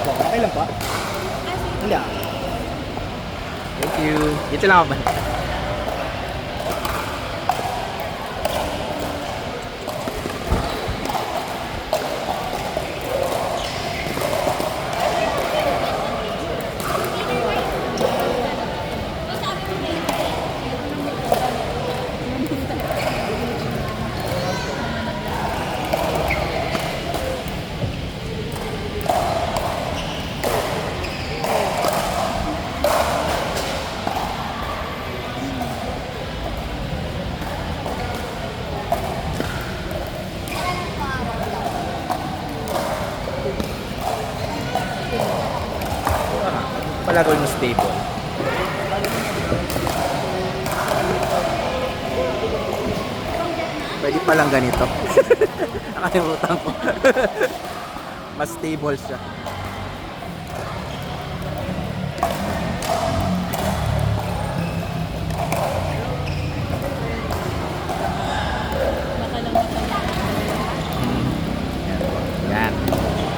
Okay lang pa? Hindi ah. Thank you. Dito lang ako ba? Pala gawin mo stable. Pwede palang ganito. Nakalimutan ko. Mas stable siya. Yan.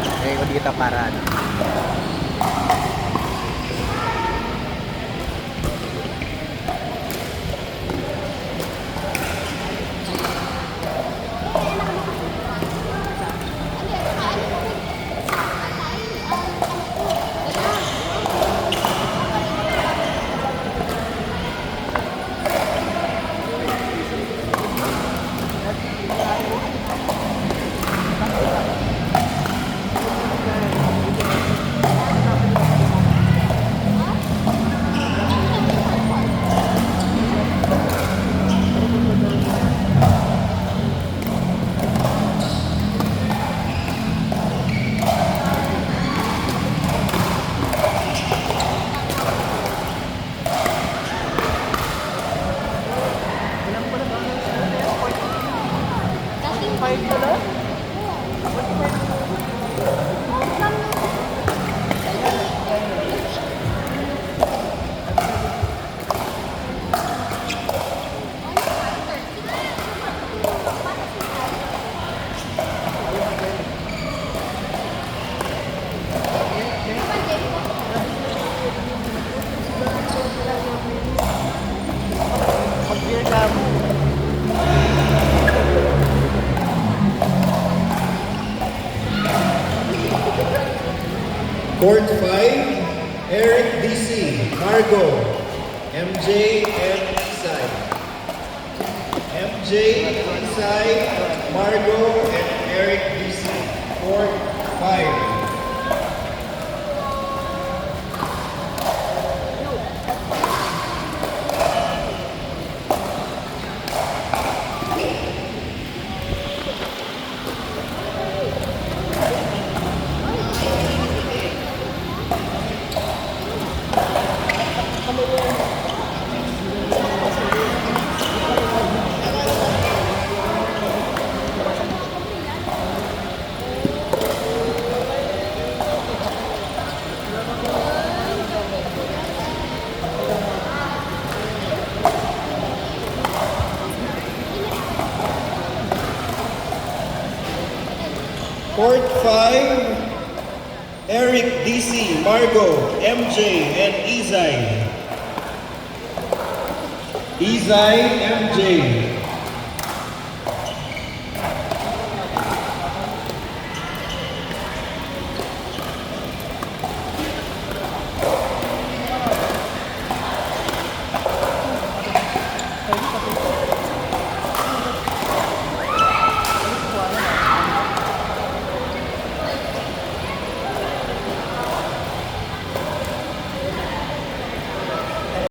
Okay, kung di kita paraan. Court 5, Eric DC, Margo, MJ, and Isai. MJ, Isai, Margo, and Eric DC. Court 5. Court 5, Eric DC, Margo, MJ, and Izay. Izay, MJ.